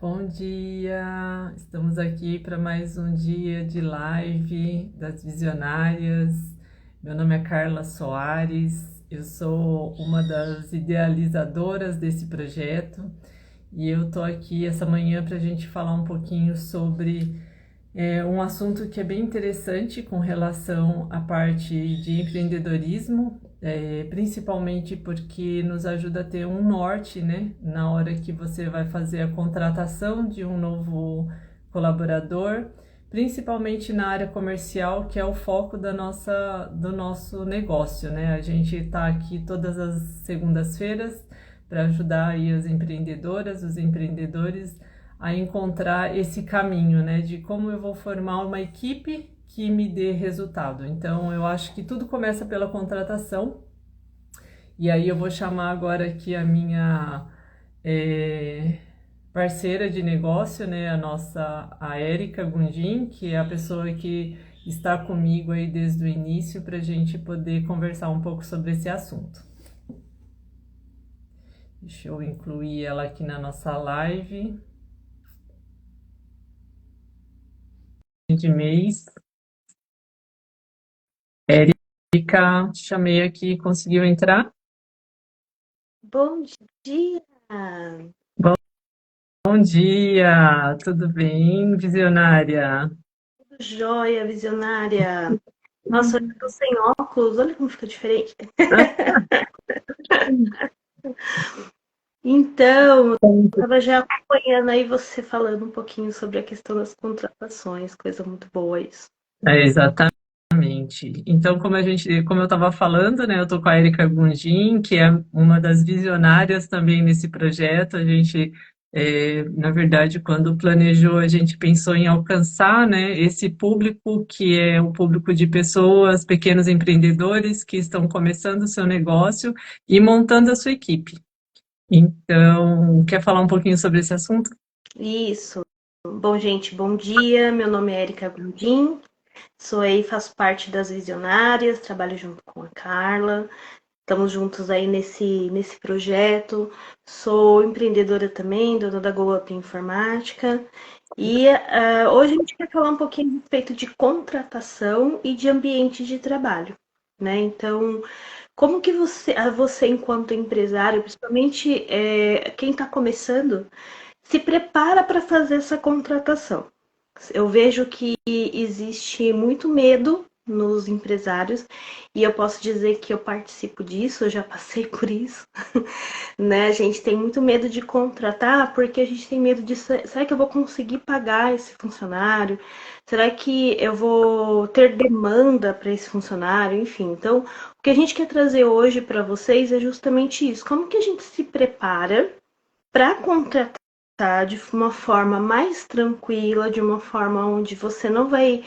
Bom dia! Estamos aqui para mais um dia de live das Visionárias. Meu nome é Carla Soares, eu sou uma das idealizadoras desse projeto e eu estou aqui essa manhã para a gente falar um pouquinho sobre um assunto que é bem interessante com relação à parte de empreendedorismo, principalmente porque nos ajuda a ter um norte, né, na hora que você vai fazer a contratação de um novo colaborador, principalmente na área comercial, que é o foco do nosso negócio, né? A gente está aqui todas as segundas-feiras para ajudar aí as empreendedoras, os empreendedores a encontrar esse caminho, né, de como eu vou formar uma equipe que me dê resultado. Então, eu acho que tudo começa pela contratação. E aí eu vou chamar agora aqui a minha parceira de negócio, né, a Érica Gundin, que é a pessoa que está comigo aí desde o início para a gente poder conversar um pouco sobre esse assunto. Deixa eu incluir ela aqui na nossa live de mês. Érica, te chamei aqui, conseguiu entrar? Bom dia! Bom dia, tudo bem, visionária? Tudo jóia, visionária! Nossa, hoje eu tô sem óculos, olha como fica diferente. Então, eu estava já acompanhando aí você falando um pouquinho sobre a questão das contratações, coisa muito boa isso. Exatamente. Então, como eu estava falando, né, eu estou com a Erika Gundin, que é uma das visionárias também nesse projeto. A gente, na verdade, quando planejou, a gente pensou em alcançar, né, esse público que é o público de pessoas, pequenos empreendedores que estão começando o seu negócio e montando a sua equipe. Então, quer falar um pouquinho sobre esse assunto? Isso. Bom, gente, bom dia. Meu nome é Erika Grundin, sou aí, faço parte das visionárias, trabalho junto com a Carla. Estamos juntos aí nesse projeto. Sou empreendedora também, dona da Go Up Informática. E hoje a gente quer falar um pouquinho a respeito de contratação e de ambiente de trabalho, né? Então, como que você enquanto empresário, principalmente quem está começando, se prepara para fazer essa contratação? Eu vejo que existe muito medo nos empresários e eu posso dizer que eu participo disso, eu já passei por isso, né? A gente tem muito medo de contratar porque a gente tem medo de será que eu vou conseguir pagar esse funcionário? Será que eu vou ter demanda para esse funcionário? Enfim, então o que a gente quer trazer hoje para vocês é justamente isso. Como que a gente se prepara para contratar de uma forma mais tranquila, de uma forma onde você não vai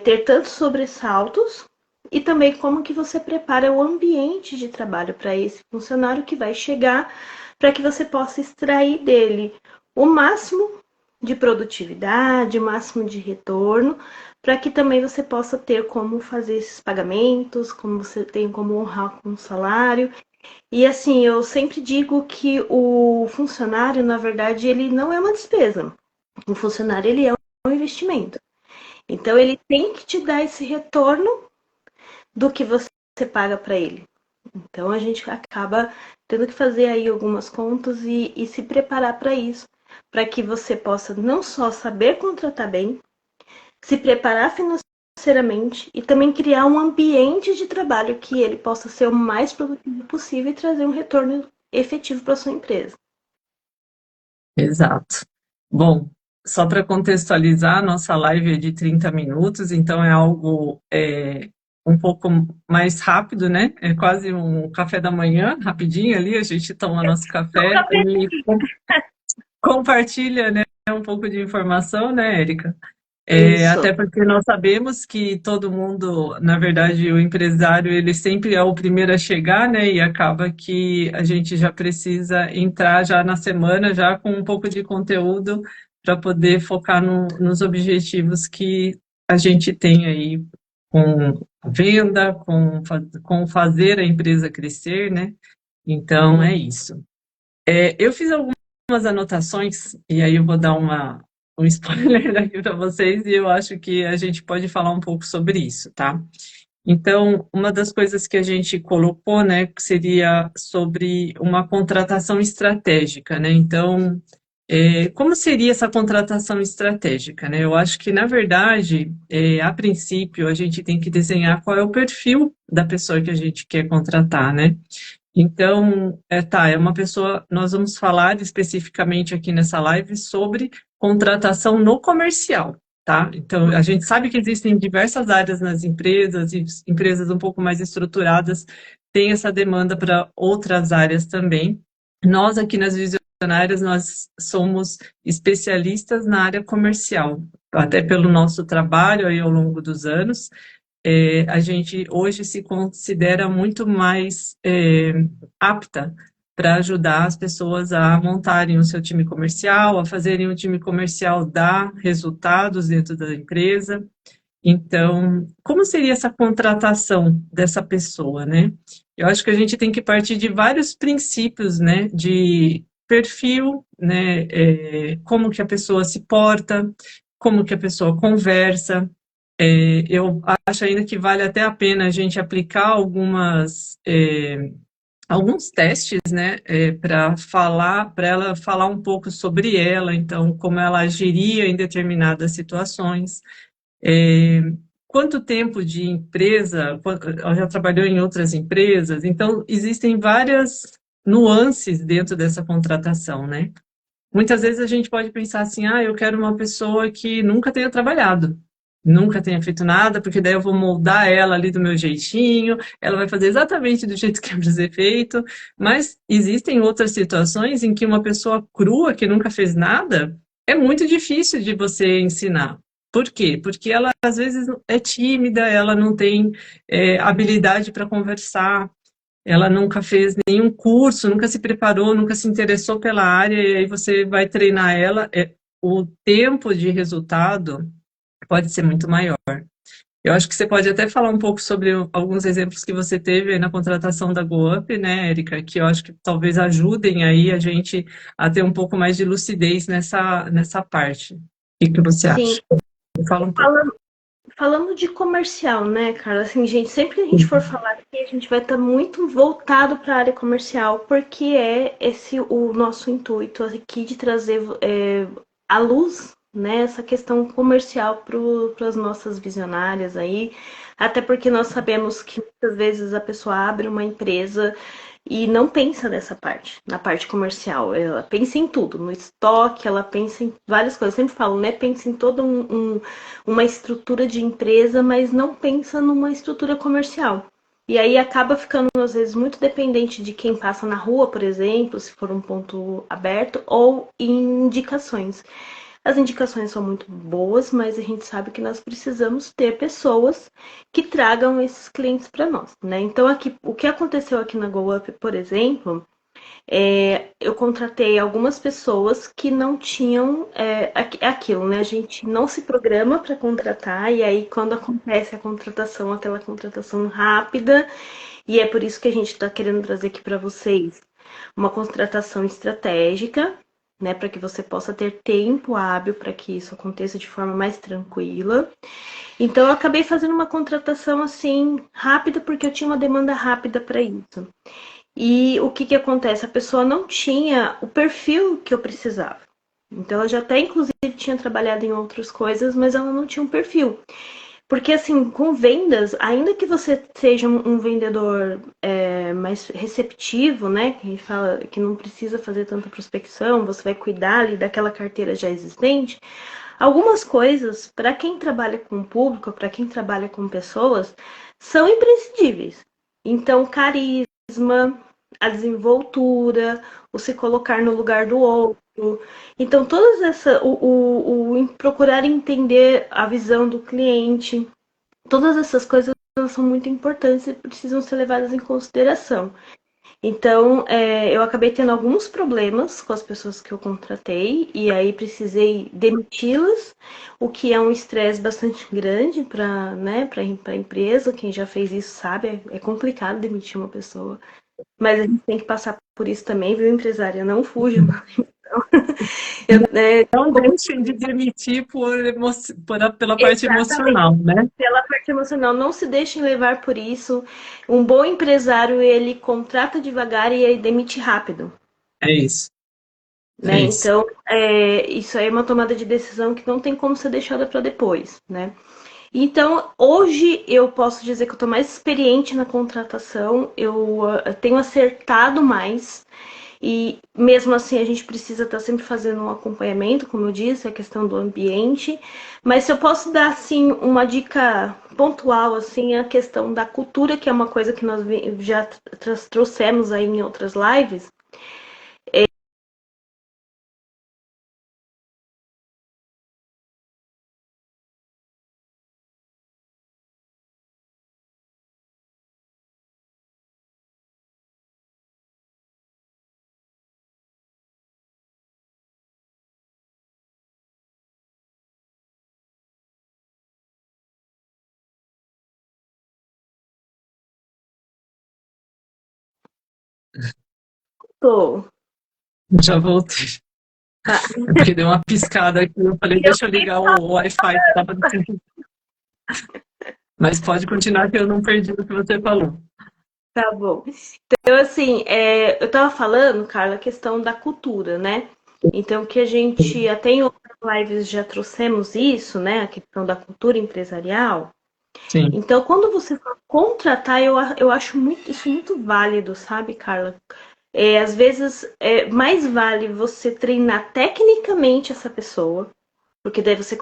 ter tantos sobressaltos e também como que você prepara o ambiente de trabalho para esse funcionário que vai chegar, para que você possa extrair dele o máximo de produtividade, o máximo de retorno, para que também você possa ter como fazer esses pagamentos, como você tem como honrar com o salário e assim, eu sempre digo que o funcionário, na verdade, ele não é uma despesa. O funcionário, ele é um investimento. Então, ele tem que te dar esse retorno do que você paga para ele. Então, a gente acaba tendo que fazer aí algumas contas e se preparar para isso, para que você possa não só saber contratar bem, se preparar financeiramente e também criar um ambiente de trabalho que ele possa ser o mais produtivo possível e trazer um retorno efetivo para sua empresa. Exato. Bom, só para contextualizar, a nossa live é de 30 minutos, então é algo um pouco mais rápido, né? É quase um café da manhã, rapidinho ali, a gente toma nosso café e compartilha, né, um pouco de informação, né, Érica? Isso, Até porque nós sabemos que todo mundo, na verdade, o empresário, ele sempre é o primeiro a chegar, né? E acaba que a gente já precisa entrar já na semana, já com um pouco de conteúdo para poder focar nos objetivos que a gente tem aí com venda, com fazer a empresa crescer, né? Então, é sim. isso. Eu fiz algumas algumas anotações, e aí eu vou dar um spoiler aqui para vocês, e eu acho que a gente pode falar um pouco sobre isso, tá? Então, uma das coisas que a gente colocou, né, que seria sobre uma contratação estratégica, né? Então, como seria essa contratação estratégica, né? Eu acho que, na verdade, a princípio, a gente tem que desenhar qual é o perfil da pessoa que a gente quer contratar, né? Então, é uma pessoa, nós vamos falar especificamente aqui nessa live sobre contratação no comercial, tá? Então, a gente sabe que existem diversas áreas nas empresas, e empresas um pouco mais estruturadas têm essa demanda para outras áreas também. Nós aqui nas Visionárias, nós somos especialistas na área comercial, até pelo nosso trabalho aí ao longo dos anos, a gente hoje se considera muito mais apta para ajudar as pessoas a montarem o seu time comercial, a fazerem o time comercial dar resultados dentro da empresa. Então, como seria essa contratação dessa pessoa, né? Eu acho que a gente tem que partir de vários princípios, né? De perfil, né? Como que a pessoa se porta, como que a pessoa conversa. Eu acho ainda que vale até a pena a gente aplicar alguns testes, né, para ela falar um pouco sobre ela, então, como ela agiria em determinadas situações. É, quanto tempo de empresa, ela já trabalhou em outras empresas, então, existem várias nuances dentro dessa contratação, né? Muitas vezes a gente pode pensar assim, eu quero uma pessoa que nunca tenha trabalhado, nunca tenha feito nada, porque daí eu vou moldar ela ali do meu jeitinho, ela vai fazer exatamente do jeito que é para ser feito, mas existem outras situações em que uma pessoa crua, que nunca fez nada, é muito difícil de você ensinar. Por quê? Porque ela, às vezes, é tímida, ela não tem habilidade para conversar, ela nunca fez nenhum curso, nunca se preparou, nunca se interessou pela área, e aí você vai treinar ela, o tempo de resultado pode ser muito maior. Eu acho que você pode até falar um pouco sobre alguns exemplos que você teve aí na contratação da GoUp, né, Érica, que eu acho que talvez ajudem aí a gente a ter um pouco mais de lucidez nessa parte. O que você Sim. acha? Fala um pouco. Falando de comercial, né, Carla? Assim, gente, sempre que a gente for falar aqui, a gente vai estar muito voltado para a área comercial, porque é esse o nosso intuito aqui de trazer à luz, né, essa questão comercial para as nossas visionárias aí, até porque nós sabemos que muitas vezes a pessoa abre uma empresa e não pensa nessa parte, na parte comercial. Ela pensa em tudo, no estoque, ela pensa em várias coisas. Eu sempre falo, né? Pensa em toda uma estrutura de empresa, mas não pensa numa estrutura comercial. E aí acaba ficando, às vezes, muito dependente de quem passa na rua, por exemplo, se for um ponto aberto, ou em indicações. As indicações são muito boas, mas a gente sabe que nós precisamos ter pessoas que tragam esses clientes para nós, né? Então, aqui, o que aconteceu aqui na GoUp, por exemplo, eu contratei algumas pessoas que não tinham aquilo, né? A gente não se programa para contratar, e aí quando acontece a contratação, aquela contratação rápida, e é por isso que a gente está querendo trazer aqui para vocês uma contratação estratégica, né, para que você possa ter tempo hábil para que isso aconteça de forma mais tranquila. Então, eu acabei fazendo uma contratação assim rápida, porque eu tinha uma demanda rápida para isso. E o que que acontece? A pessoa não tinha o perfil que eu precisava. Então, ela já até, inclusive, tinha trabalhado em outras coisas, mas ela não tinha um perfil. Porque, assim, com vendas, ainda que você seja um vendedor mais receptivo, né? Que a gente fala que não precisa fazer tanta prospecção, você vai cuidar ali daquela carteira já existente. Algumas coisas, para quem trabalha com público, para quem trabalha com pessoas, são imprescindíveis. Então, carisma, a desenvoltura, o se colocar no lugar do outro. Então, todas essas, procurar entender a visão do cliente, todas essas coisas são muito importantes e precisam ser levadas em consideração. Então, eu acabei tendo alguns problemas com as pessoas que eu contratei e aí precisei demiti-las, o que é um estresse bastante grande para, né, para a empresa. Quem já fez isso sabe, é complicado demitir uma pessoa, mas a gente tem que passar por isso também, viu, empresária? Não fuja. Não deixem de demitir pela parte Exatamente. emocional, né? Pela parte emocional, não se deixem levar por isso. Um bom empresário, ele contrata devagar e ele demite rápido, É isso, é né? isso. Então, isso aí é uma tomada de decisão que não tem como ser deixada para depois, né? Então, hoje eu posso dizer que eu estou mais experiente na contratação, eu tenho acertado mais. E mesmo assim a gente precisa estar sempre fazendo um acompanhamento, como eu disse, a questão do ambiente. Mas se eu posso dar assim uma dica pontual assim, a questão da cultura, que é uma coisa que nós já trouxemos aí em outras lives. Tô, Já voltei. tá? É porque deu uma piscada aqui. Eu falei, Eu deixa eu sei, ligar o Wi-Fi que estava no centro. Mas pode continuar que eu não perdi o que você falou. tá bom. Então, assim, eu estava falando, Carla, a questão da cultura, né? Então, que a gente até em outras lives já trouxemos isso, né? A questão da cultura empresarial. Sim. Então, quando você for contratar, eu acho isso muito válido, sabe, Carla? Às vezes, mais vale você treinar tecnicamente essa pessoa, porque daí você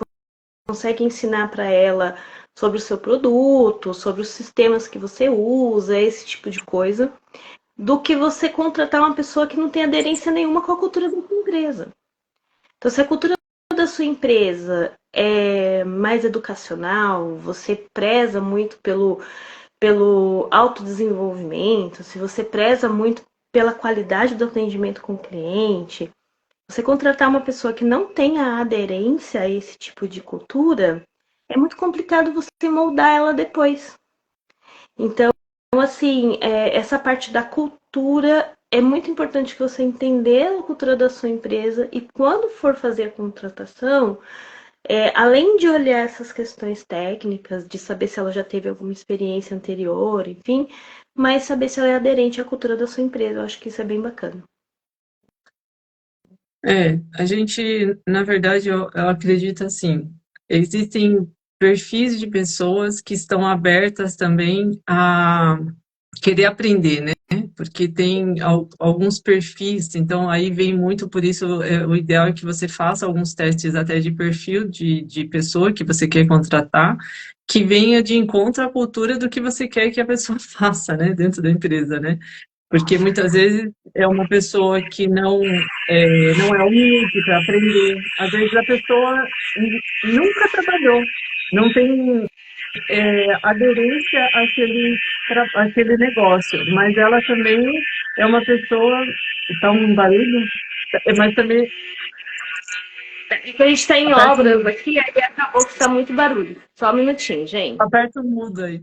consegue ensinar para ela sobre o seu produto, sobre os sistemas que você usa, esse tipo de coisa, do que você contratar uma pessoa que não tem aderência nenhuma com a cultura da sua empresa. Então, se a cultura da sua empresa é mais educacional, você preza muito pelo autodesenvolvimento, se você preza muito pela qualidade do atendimento com o cliente, você contratar uma pessoa que não tenha aderência a esse tipo de cultura, é muito complicado você moldar ela depois. Então, assim, essa parte da cultura é muito importante que você entenda a cultura da sua empresa e quando for fazer a contratação, além de olhar essas questões técnicas, de saber se ela já teve alguma experiência anterior, enfim, mas saber se ela é aderente à cultura da sua empresa. Eu acho que isso é bem bacana. A gente, na verdade, eu acredito assim, existem perfis de pessoas que estão abertas também a querer aprender, né? Porque tem alguns perfis, então aí vem muito por isso, o ideal é que você faça alguns testes até de perfil de pessoa que você quer contratar, que venha de encontro à cultura do que você quer que a pessoa faça, né, dentro da empresa, né? Porque muitas vezes é uma pessoa que não é humilde para aprender. Às vezes a pessoa nunca trabalhou, não tem aderência àquele negócio, mas ela também é uma pessoa. Está um barulho, mas também A gente está em aperta obras o, aqui, aí acabou que está muito barulho. Só um minutinho, gente. aperta o mudo aí.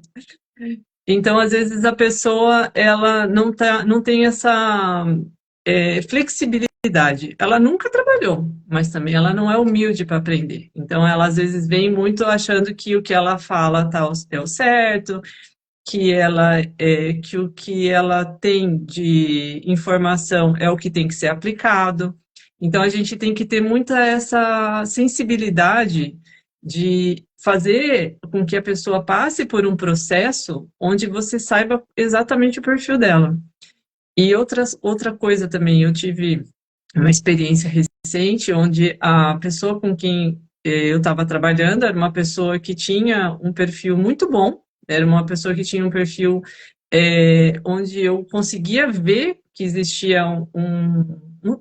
Então, às vezes, a pessoa ela não tem essa flexibilidade. Ela nunca trabalhou, mas também ela não é humilde para aprender. Então, ela às vezes vem muito achando que o que ela fala é o certo, que o que ela tem de informação é o que tem que ser aplicado. Então a gente tem que ter muita essa sensibilidade de fazer com que a pessoa passe por um processo onde você saiba exatamente o perfil dela. E outra coisa também, eu tive uma experiência recente onde a pessoa com quem eu estava trabalhando era uma pessoa que tinha um perfil muito bom, era uma pessoa que tinha um perfil onde eu conseguia ver que existia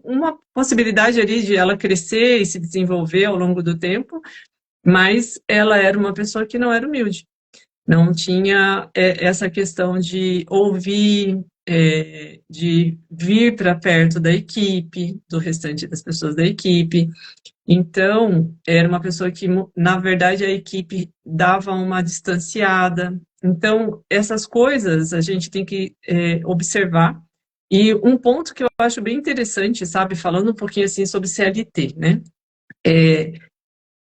uma possibilidade ali de ela crescer e se desenvolver ao longo do tempo, mas ela era uma pessoa que não era humilde, não tinha essa questão de ouvir, de vir para perto da equipe, do restante das pessoas da equipe. Então, era uma pessoa que, na verdade, a equipe dava uma distanciada. Então, essas coisas a gente tem que observar E um ponto que eu acho bem interessante, sabe, falando um pouquinho assim sobre CLT, né?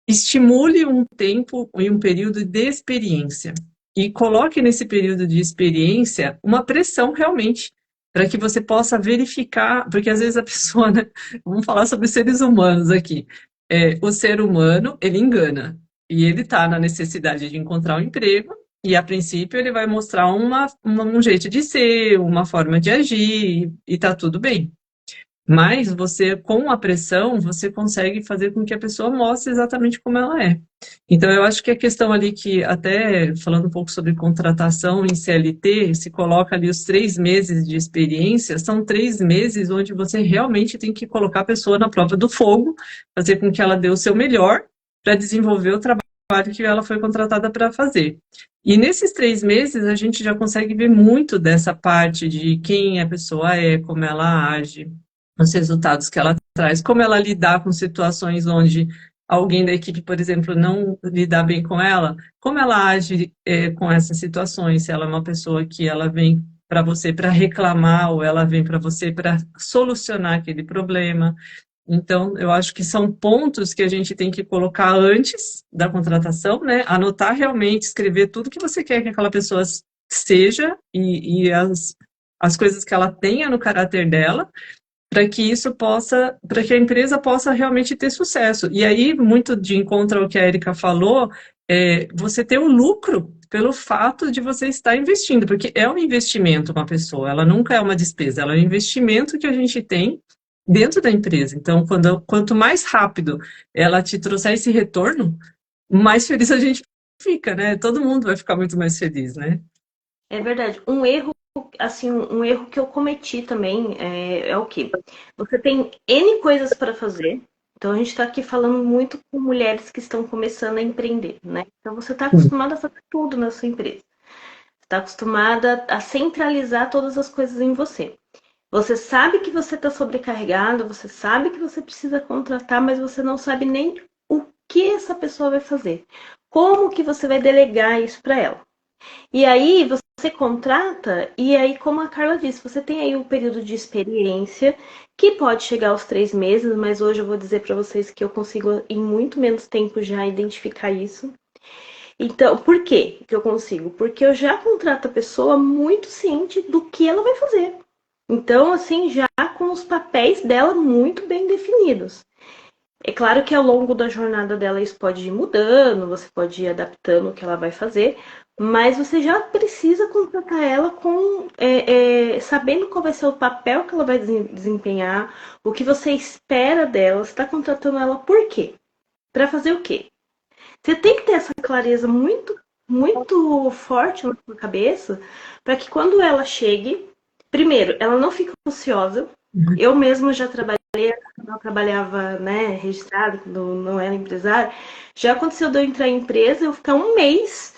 Estimule um tempo e um período de experiência. E coloque nesse período de experiência uma pressão realmente, para que você possa verificar, porque às vezes a pessoa, né, vamos falar sobre seres humanos aqui. O ser humano, ele engana, e ele está na necessidade de encontrar um emprego, e a princípio ele vai mostrar um jeito de ser, uma forma de agir, e está tudo bem. Mas você, com a pressão, você consegue fazer com que a pessoa mostre exatamente como ela é. Então, eu acho que a questão ali que, até falando um pouco sobre contratação em CLT, se coloca ali os 3 meses de experiência, são 3 meses onde você realmente tem que colocar a pessoa na prova do fogo, fazer com que ela dê o seu melhor para desenvolver o trabalho que ela foi contratada para fazer. E nesses 3 meses, a gente já consegue ver muito dessa parte de quem a pessoa é, como ela age, os resultados que ela traz, como ela lidar com situações onde alguém da equipe, por exemplo, não lidar bem com ela, como ela age com essas situações, se ela é uma pessoa que ela vem para você para reclamar ou ela vem para você para solucionar aquele problema. Então, eu acho que são pontos que a gente tem que colocar antes da contratação, né? Anotar realmente, escrever tudo que você quer que aquela pessoa seja e as coisas que ela tenha no caráter dela, para que isso possa, para que a empresa possa realmente ter sucesso. E aí, muito de encontro ao que a Erika falou, você ter o lucro pelo fato de você estar investindo, porque é um investimento uma pessoa, ela nunca é uma despesa, ela é um investimento que a gente tem dentro da empresa. Então, quanto mais rápido ela te trouxer esse retorno, mais feliz a gente fica, né? Todo mundo vai ficar muito mais feliz, né? É verdade. Um erro, assim, um erro que eu cometi também é o quê? Você tem N coisas para fazer. Então a gente está aqui falando muito com mulheres que estão começando a empreender, né? Então você está acostumada a fazer tudo na sua empresa. Está acostumada a centralizar todas as coisas em você. Você sabe que você está sobrecarregado, você sabe que você precisa contratar, mas você não sabe nem o que essa pessoa vai fazer. Como que você vai delegar isso para ela? E aí você contrata, e aí, como a Carla disse, você tem aí um período de experiência que pode chegar aos 3 meses, mas hoje eu vou dizer para vocês que eu consigo, em muito menos tempo, já identificar isso. Então, por quê que eu consigo? Porque eu já contrato a pessoa muito ciente do que ela vai fazer. Então, assim, já com os papéis dela muito bem definidos. É claro que ao longo da jornada dela isso pode ir mudando, você pode ir adaptando o que ela vai fazer, mas você já precisa contratar ela com sabendo qual vai ser o papel que ela vai desempenhar, o que você espera dela. Você está contratando ela por quê? Para fazer o quê? Você tem que ter essa clareza muito, muito forte na sua cabeça para que quando ela chegue, primeiro, ela não fique ociosa. Eu mesma já trabalhei quando eu trabalhava, né, registrado, quando não era empresário, já aconteceu de eu entrar em empresa e eu ficar um mês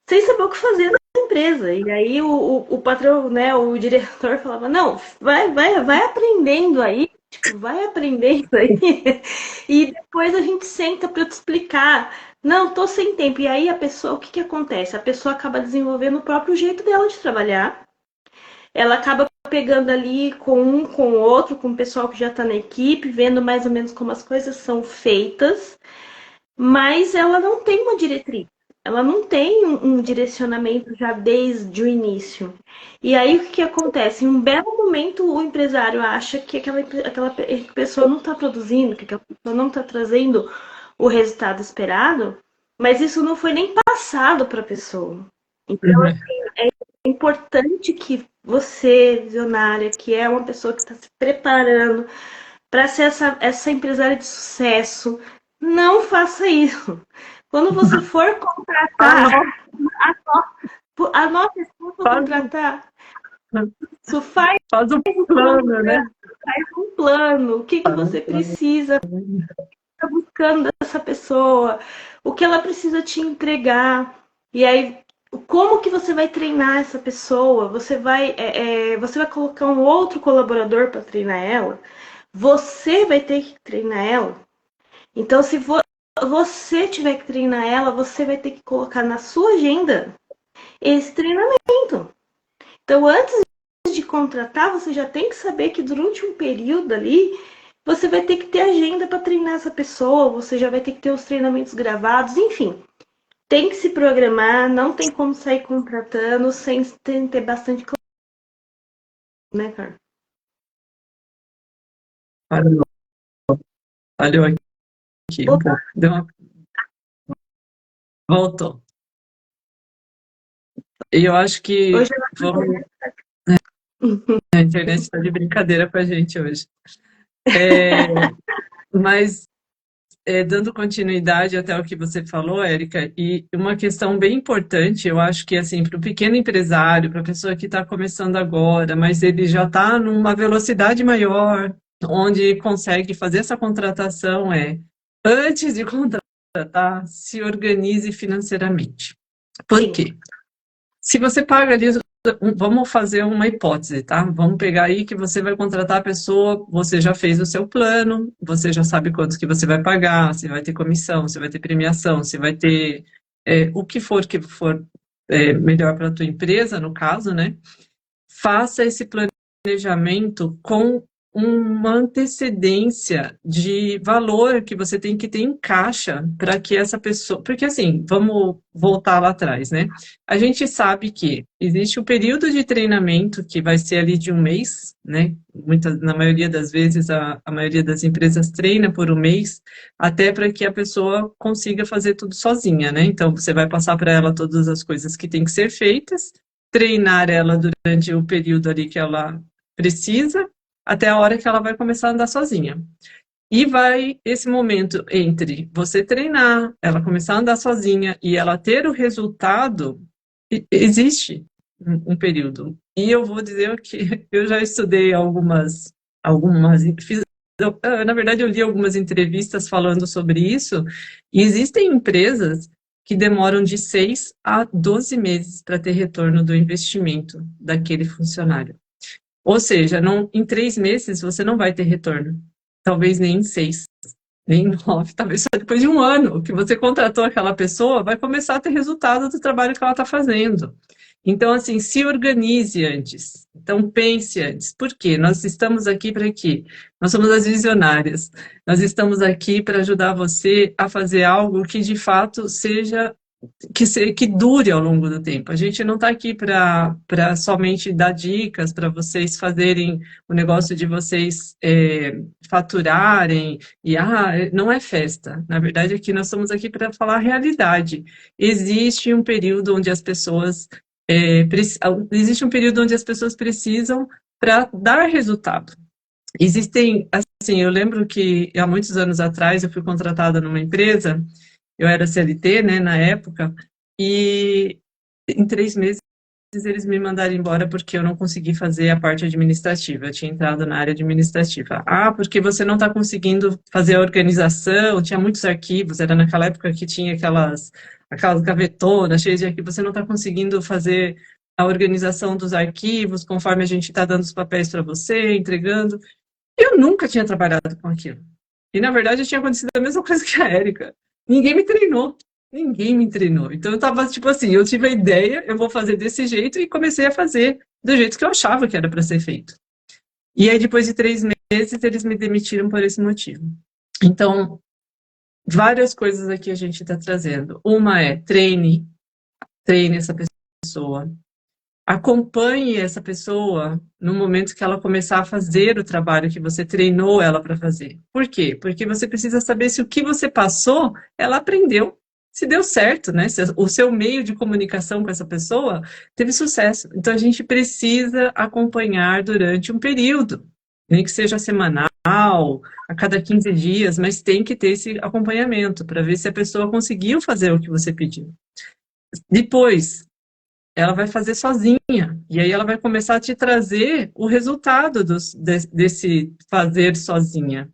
sem saber o que fazer na empresa. E aí o patrão, né, o diretor falava, não, vai aprendendo aí, tipo, vai aprendendo aí. E depois a gente senta para eu te explicar. Não, tô sem tempo. E aí a pessoa, o que que acontece? A pessoa acaba desenvolvendo o próprio jeito dela de trabalhar. Ela acaba pegando ali com um, com o outro, com o pessoal que já está na equipe, vendo mais ou menos como as coisas são feitas, mas ela não tem uma diretriz, ela não tem um direcionamento já desde o início. E aí o que acontece? Em um belo momento o empresário acha que aquela pessoa não está produzindo, que aquela pessoa não está trazendo o resultado esperado, mas isso não foi nem passado para a pessoa. Então, assim, é importante que você, visionária, que é uma pessoa que está se preparando para ser essa empresária de sucesso, não faça isso. Quando você for contratar, anota se for contratar, isso Faz um plano, né? faz um plano. O que você precisa estar buscando dessa pessoa, o que ela precisa te entregar. E aí, como que você vai treinar essa pessoa? Você vai colocar um outro colaborador para treinar ela? Você vai ter que treinar ela? Então, se você tiver que treinar ela, você vai ter que colocar na sua agenda esse treinamento. Então, antes de contratar, você já tem que saber que durante um período ali, você vai ter que ter agenda para treinar essa pessoa, você já vai ter que ter os treinamentos gravados, enfim. Tem que se programar, não tem como sair contratando sem ter bastante clareza, né, cara? Falhou, falhou aqui um pouco. Deu uma... Voltou. E eu acho que Hoje vamos... eu... A internet está de brincadeira com a gente hoje. Mas, dando continuidade até o que você falou, Érica, e uma questão bem importante, eu acho que, assim, para o pequeno empresário, para a pessoa que está começando agora, mas ele já está numa velocidade maior, onde consegue fazer essa contratação, antes de contratar, se organize financeiramente. Por Sim. quê? Se você paga ali, vamos fazer uma hipótese, tá? Vamos pegar aí que você vai contratar a pessoa, você já fez o seu plano, você já sabe quantos que você vai pagar, se vai ter comissão, se vai ter premiação, se vai ter o que for melhor para a tua empresa, no caso, né? Faça esse planejamento com uma antecedência de valor que você tem que ter em caixa para que essa pessoa. Porque, assim, vamos voltar lá atrás, né? A gente sabe que existe um período de treinamento que vai ser ali de um mês, né? Na maioria das vezes, a maioria das empresas treina por um mês, até para que a pessoa consiga fazer tudo sozinha, né? Então, você vai passar para ela todas as coisas que têm que ser feitas, treinar ela durante o período ali que ela precisa, até a hora que ela vai começar a andar sozinha. E vai esse momento entre você treinar, ela começar a andar sozinha e ela ter o resultado, existe um período. E eu vou dizer que eu já estudei na verdade eu li algumas entrevistas falando sobre isso, e existem empresas que demoram de 6 a 12 meses para ter retorno do investimento daquele funcionário. Ou seja, em 3 meses você não vai ter retorno. Talvez nem em 6, nem em 9, talvez só depois de um ano que você contratou aquela pessoa, vai começar a ter resultado do trabalho que ela está fazendo. Então, assim, se organize antes. Então, pense antes. Por quê? Nós estamos aqui para quê? Nós somos as visionárias. Nós estamos aqui para ajudar você a fazer algo que, de fato, seja que dure ao longo do tempo. A gente não está aqui para somente dar dicas para vocês fazerem o negócio de vocês faturarem e não é festa. Na verdade, aqui nós estamos aqui para falar a realidade. Existe um período onde as pessoas existe um período onde as pessoas precisam para dar resultado. Existem, assim, eu lembro que há muitos anos atrás eu fui contratada numa empresa. Eu era CLT, né, na época, e em 3 meses eles me mandaram embora porque eu não consegui fazer a parte administrativa. Eu tinha entrado na área administrativa. Porque você não está conseguindo fazer a organização, tinha muitos arquivos, era naquela época que tinha aquelas gavetonas cheias de arquivos, você não está conseguindo fazer a organização dos arquivos conforme a gente está dando os papéis para você, entregando. Eu nunca tinha trabalhado com aquilo. E, na verdade, tinha acontecido a mesma coisa que a Érica. Ninguém me treinou. Ninguém me treinou. Então, eu tava, tipo assim, eu tive a ideia, eu vou fazer desse jeito, e comecei a fazer do jeito que eu achava que era para ser feito. E aí, depois de 3 meses, eles me demitiram por esse motivo. Então, várias coisas aqui a gente está trazendo. Uma é treine essa pessoa. Acompanhe essa pessoa no momento que ela começar a fazer o trabalho que você treinou ela para fazer. Por quê? Porque você precisa saber se o que você passou, ela aprendeu, se deu certo, né? Se o seu meio de comunicação com essa pessoa teve sucesso. Então, a gente precisa acompanhar durante um período, nem que seja semanal, a cada 15 dias, mas tem que ter esse acompanhamento para ver se a pessoa conseguiu fazer o que você pediu. Depois, ela vai fazer sozinha, e aí ela vai começar a te trazer o resultado desse fazer sozinha.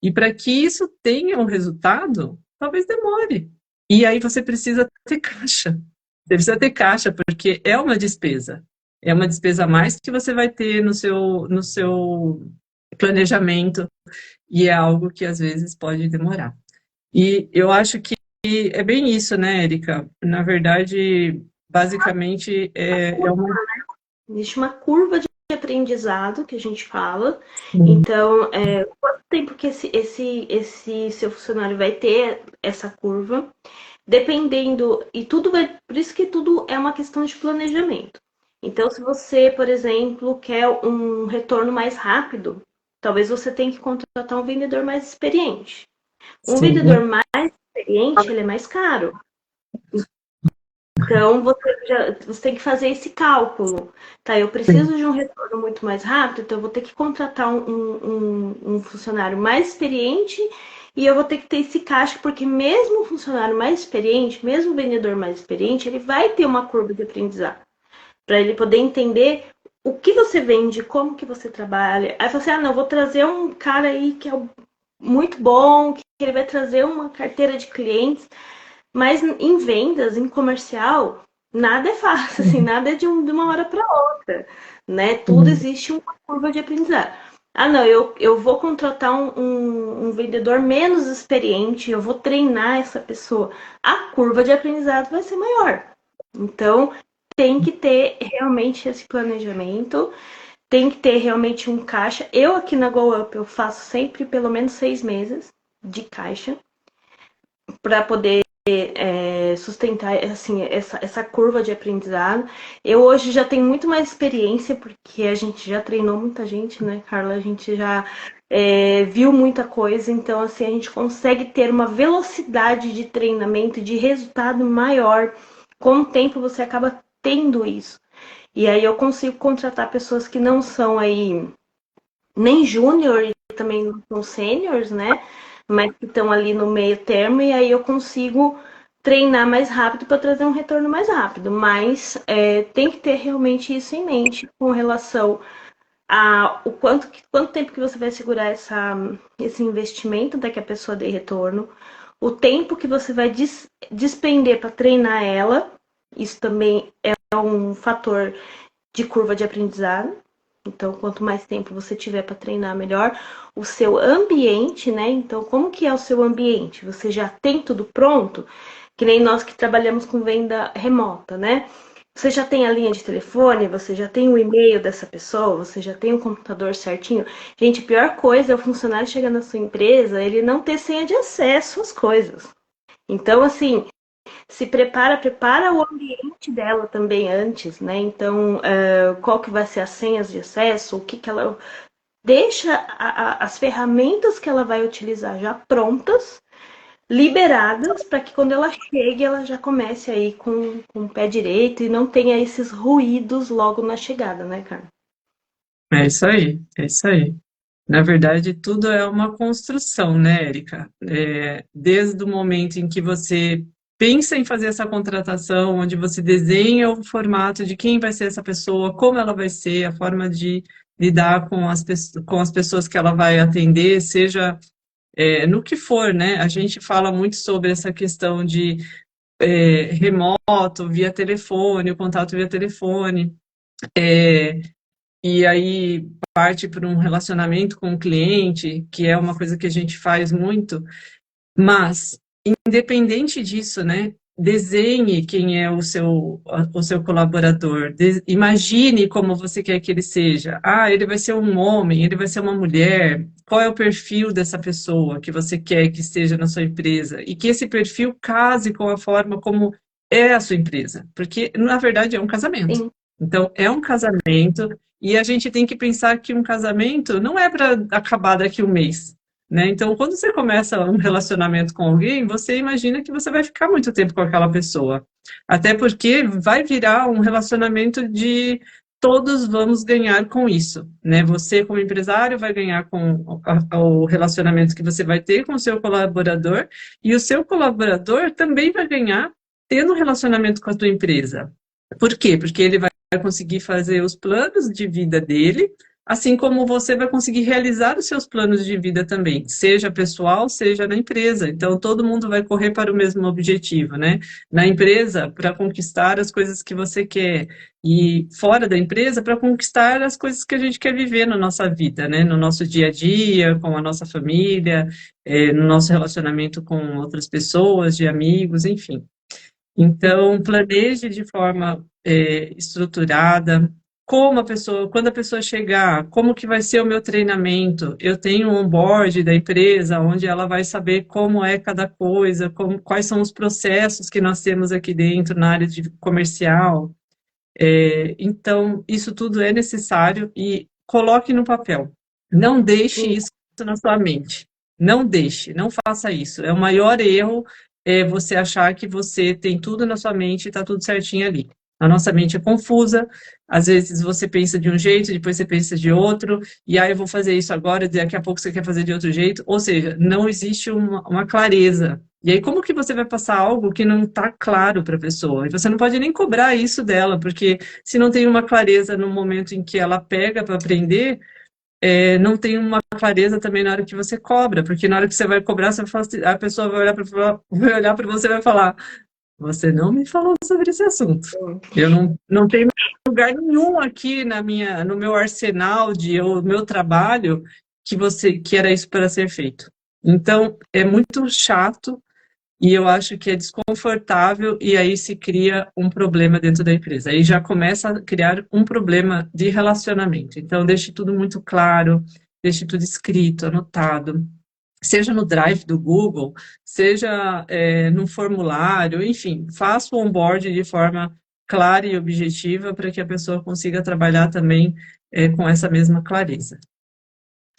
E para que isso tenha um resultado, talvez demore. E aí você precisa ter caixa. Você precisa ter caixa, porque é uma despesa. É uma despesa a mais que você vai ter no seu planejamento, e é algo que às vezes pode demorar. E eu acho que é bem isso, né, Érica? Na verdade, basicamente, Existe uma curva de aprendizado que a gente fala. Sim, Então, quanto tempo que esse seu funcionário vai ter essa curva? Dependendo, e tudo vai, por isso que tudo é uma questão de planejamento. Então, se você, por exemplo, quer um retorno mais rápido, talvez você tenha que contratar um vendedor mais experiente. Um vendedor sim, mais experiente, ele é mais caro. Então, você tem que fazer esse cálculo. Tá, eu sim. preciso de um retorno muito mais rápido, então eu vou ter que contratar um funcionário mais experiente e eu vou ter que ter esse caixa, porque mesmo o funcionário mais experiente, mesmo o vendedor mais experiente, ele vai ter uma curva de aprendizado para ele poder entender o que você vende, como que você trabalha. Aí você, não, vou trazer um cara aí que é muito bom, que ele vai trazer uma carteira de clientes. Mas em vendas, em comercial, nada é fácil, assim, Sim, nada é de uma hora para outra, né? Tudo sim. existe uma curva de aprendizado. Ah, não, eu vou contratar um vendedor menos experiente, eu vou treinar essa pessoa. A curva de aprendizado vai ser maior. Então, tem que ter realmente esse planejamento, tem que ter realmente um caixa. Eu aqui na GoUp, eu faço sempre pelo menos 6 meses de caixa para poder sustentar assim, essa curva de aprendizado. Eu hoje já tenho muito mais experiência, porque a gente já treinou muita gente, né, Carla? A gente já viu muita coisa, então assim, a gente consegue ter uma velocidade de treinamento, de resultado maior. Com o tempo você acaba tendo isso. E aí eu consigo contratar pessoas que não são aí nem júnior e também não são sêniores, né? Mas que estão ali no meio termo, e aí eu consigo treinar mais rápido para trazer um retorno mais rápido. Mas tem que ter realmente isso em mente com relação a o quanto tempo que você vai segurar esse investimento até que a pessoa dê retorno, o tempo que você vai despender para treinar ela, isso também é um fator de curva de aprendizado. Então, quanto mais tempo você tiver para treinar, melhor. O seu ambiente, né? Então, como que é o seu ambiente? Você já tem tudo pronto? Que nem nós que trabalhamos com venda remota, né? Você já tem a linha de telefone, você já tem o e-mail dessa pessoa, você já tem o computador certinho. Gente, a pior coisa é o funcionário chegar na sua empresa, ele não ter senha de acesso às coisas. Então, assim, se prepara o ambiente dela também antes, né? Então, qual que vai ser as senhas de acesso, o que que ela deixa as ferramentas que ela vai utilizar já prontas, liberadas, para que quando ela chegue, ela já comece aí com o pé direito e não tenha esses ruídos logo na chegada, né, cara? É isso aí, é isso aí. Na verdade, tudo é uma construção, né, Érica? Desde o momento em que você pensa em fazer essa contratação, onde você desenha o formato de quem vai ser essa pessoa, como ela vai ser, a forma de lidar com as pessoas que ela vai atender, seja no que for, né? A gente fala muito sobre essa questão de remoto, via telefone, o contato via telefone. E aí parte para um relacionamento com o cliente, que é uma coisa que a gente faz muito, mas independente disso, né? Desenhe quem é o seu colaborador, imagine como você quer que ele seja. Ah, ele vai ser um homem, ele vai ser uma mulher. Qual é o perfil dessa pessoa que você quer que esteja na sua empresa? E que esse perfil case com a forma como é a sua empresa, porque na verdade é um casamento. Sim, Então, é um casamento e a gente tem que pensar que um casamento não é para acabar daqui a um mês, né? Então, quando você começa um relacionamento com alguém, você imagina que você vai ficar muito tempo com aquela pessoa. Até porque vai virar um relacionamento de todos vamos ganhar com isso, né? Você, como empresário, vai ganhar com o relacionamento que você vai ter com o seu colaborador, e o seu colaborador também vai ganhar tendo um relacionamento com a tua empresa. Por quê? Porque ele vai conseguir fazer os planos de vida dele, assim como você vai conseguir realizar os seus planos de vida também, seja pessoal, seja na empresa. Então, todo mundo vai correr para o mesmo objetivo, né? Na empresa, para conquistar as coisas que você quer, e fora da empresa, para conquistar as coisas que a gente quer viver na nossa vida, né? No nosso dia a dia, com a nossa família, no nosso relacionamento com outras pessoas, de amigos, enfim. Então, planeje de forma estruturada, quando a pessoa chegar, como que vai ser o meu treinamento? Eu tenho um onboard da empresa, onde ela vai saber como é cada coisa, quais são os processos que nós temos aqui dentro na área de comercial. Então, isso tudo é necessário e coloque no papel. Não deixe Sim, isso na sua mente. Não deixe, não faça isso. É o maior erro você achar que você tem tudo na sua mente e está tudo certinho ali. A nossa mente é confusa, às vezes você pensa de um jeito, depois você pensa de outro, e aí eu vou fazer isso agora, daqui a pouco você quer fazer de outro jeito, ou seja, não existe uma clareza. E aí, como que você vai passar algo que não está claro para a pessoa? E você não pode nem cobrar isso dela, porque se não tem uma clareza no momento em que ela pega para aprender, não tem uma clareza também na hora que você cobra, porque na hora que você vai cobrar, você fala assim, a pessoa vai olhar para você e vai falar: você não me falou sobre esse assunto. Eu não tenho lugar nenhum aqui no meu arsenal o meu trabalho que era isso para ser feito. Então, é muito chato e eu acho que é desconfortável e aí se cria um problema dentro da empresa. Aí já começa a criar um problema de relacionamento. Então, deixe tudo muito claro, deixe tudo escrito, anotado, seja no Drive do Google, seja no formulário, enfim, faça o onboard de forma clara e objetiva para que a pessoa consiga trabalhar também com essa mesma clareza.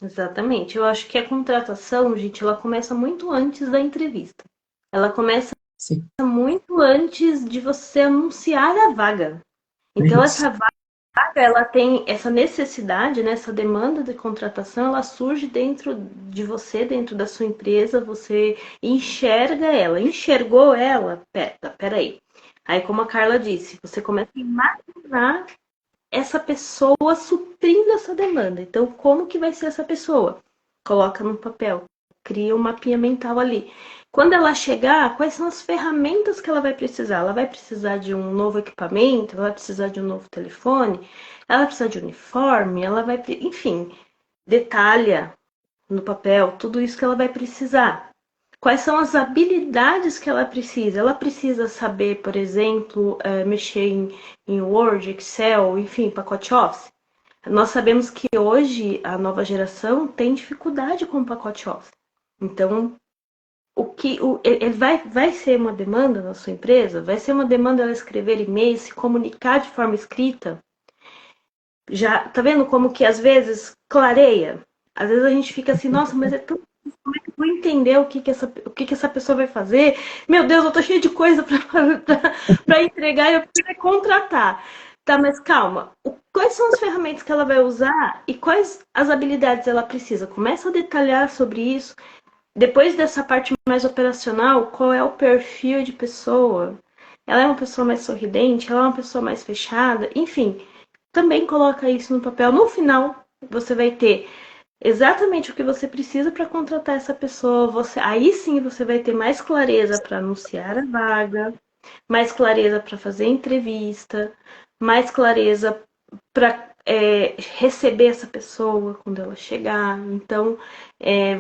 exatamente. Eu acho que a contratação, gente, ela começa muito antes da entrevista. Ela começa Sim, muito antes de você anunciar a vaga. é Então, isso. essa vaga, ela tem essa necessidade, né, essa demanda de contratação, ela surge dentro de você, dentro da sua empresa, você enxerga ela. Enxergou ela? Peraí. Aí, como a Carla disse, você começa a imaginar essa pessoa suprindo essa demanda. Então, como que vai ser essa pessoa? Coloca no papel, cria um mapinha mental ali. Quando ela chegar, quais são as ferramentas que ela vai precisar? Ela vai precisar de um novo equipamento, ela vai precisar de um novo telefone, ela vai precisar de uniforme, ela vai, enfim, detalha no papel tudo isso que ela vai precisar. Quais são as habilidades que ela precisa? Ela precisa saber, por exemplo, mexer em Word, Excel, enfim, pacote Office. Nós sabemos que hoje a nova geração tem dificuldade com o pacote Office. Então, ele vai ser uma demanda na sua empresa? Vai ser uma demanda ela escrever e-mail, se comunicar de forma escrita? Já tá vendo como que às vezes clareia? Às vezes a gente fica assim, nossa, mas é tão como é que eu vou entender o que que essa pessoa vai fazer? Meu Deus, eu tô cheia de coisa para entregar e eu preciso contratar. Tá, mas calma. Quais são as ferramentas que ela vai usar e quais as habilidades ela precisa? Começa a detalhar sobre isso. Depois dessa parte mais operacional, qual é o perfil de pessoa? Ela é uma pessoa mais sorridente? Ela é uma pessoa mais fechada? Enfim, também coloca isso no papel. No final, você vai ter exatamente o que você precisa para contratar essa pessoa. Aí sim você vai ter mais clareza para anunciar a vaga, mais clareza para fazer entrevista, mais clareza para receber essa pessoa quando ela chegar. Então,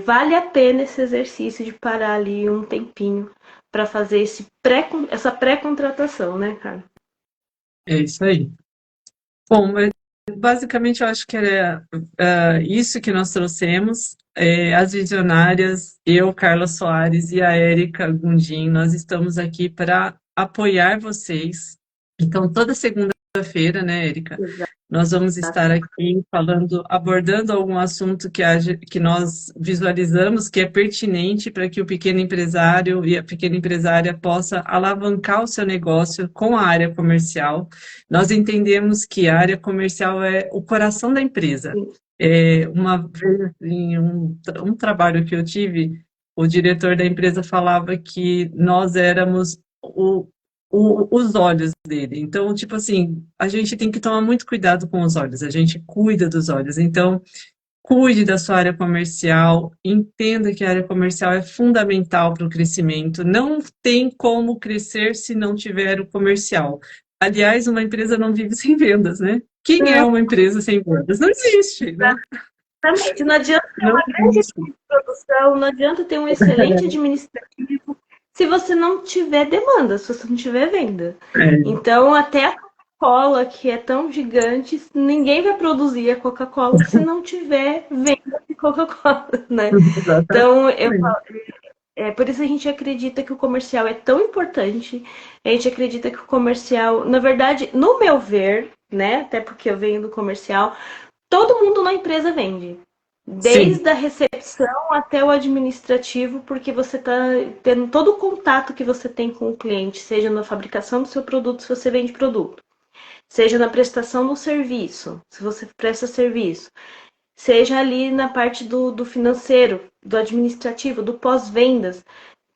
vale a pena esse exercício de parar ali um tempinho para fazer essa pré-contratação, né, cara? É isso aí. Bom, mas basicamente eu acho que era isso que nós trouxemos. As visionárias, eu, Carla Soares e a Érica Gundim, nós estamos aqui para apoiar vocês. Então, toda segunda-feira, né, Érica? Nós vamos estar aqui falando, abordando algum assunto que nós visualizamos que é pertinente para que o pequeno empresário e a pequena empresária possa alavancar o seu negócio com a área comercial. Nós entendemos que a área comercial é o coração da empresa. Uma vez em um trabalho que eu tive, o diretor da empresa falava que nós éramos os olhos dele. Então, tipo assim, a gente tem que tomar muito cuidado com os olhos, a gente cuida dos olhos. Então, cuide da sua área comercial, entenda que a área comercial é fundamental para o crescimento. Não tem como crescer se não tiver o comercial. Aliás, uma empresa não vive sem vendas, né? Quem é Não, uma empresa sem vendas? Não existe, né? exatamente. Não adianta ter Não uma grande existe. equipe de produção, não adianta ter um excelente administrativo se você não tiver demanda, se você não tiver venda. É, Então, até a Coca-Cola, que é tão gigante, ninguém vai produzir a Coca-Cola se não tiver venda de Coca-Cola, né? Então, Exatamente. por isso a gente acredita que o comercial é tão importante. A gente acredita que o comercial, na verdade, no meu ver, né? Até porque eu venho do comercial, todo mundo na empresa vende. Sim, Desde a recepção até o administrativo, porque você está tendo todo o contato que você tem com o cliente, seja na fabricação do seu produto, se você vende produto, seja na prestação do serviço, se você presta serviço, seja ali na parte do financeiro, do administrativo, do pós-vendas,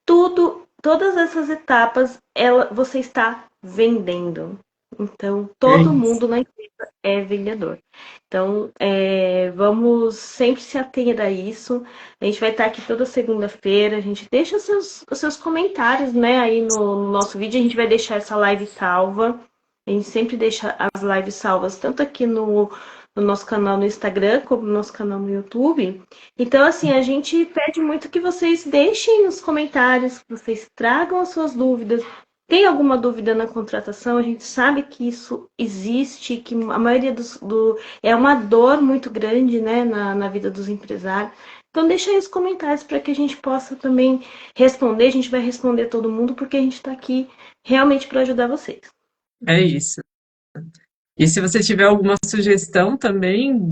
tudo, todas essas etapas, você está vendendo. Então, é todo isso. mundo na empresa é vendedor. Então, vamos sempre se ater a isso. A gente vai estar aqui toda segunda-feira. A gente deixa os seus comentários, né, aí no nosso vídeo. A gente vai deixar essa live salva. A gente sempre deixa as lives salvas, tanto aqui no nosso canal no Instagram, como no nosso canal no YouTube. Então, assim, a gente pede muito que vocês deixem os comentários, que vocês tragam as suas dúvidas. Tem alguma dúvida na contratação? A gente sabe que isso existe, que a maioria é uma dor muito grande, né, na vida dos empresários. Então, deixa aí os comentários para que a gente possa também responder. A gente vai responder todo mundo, porque a gente está aqui realmente para ajudar vocês. É isso. E se você tiver alguma sugestão também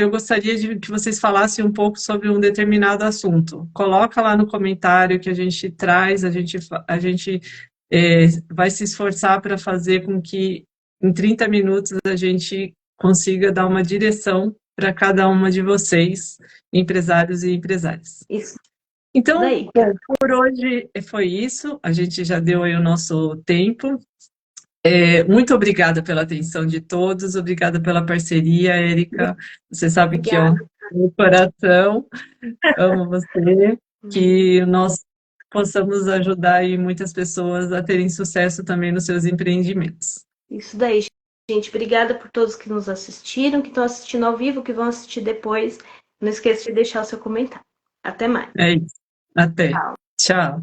eu gostaria de que vocês falassem um pouco sobre um determinado assunto, coloca lá no comentário que a gente traz, a gente vai se esforçar para fazer com que em 30 minutos a gente consiga dar uma direção para cada uma de vocês, empresários e empresárias. Isso Então, daí, cara. bom, por hoje foi isso, a gente já deu aí o nosso tempo. Muito obrigada pela atenção de todos, obrigada pela parceria, Érica. Você sabe que, ó, Obrigada. no coração, amo você, que nós possamos ajudar aí muitas pessoas a terem sucesso também nos seus empreendimentos. Isso daí, gente. Obrigada por todos que nos assistiram, que estão assistindo ao vivo, que vão assistir depois. Não esqueça de deixar o seu comentário. Até mais. É isso. Até. Tchau. Tchau.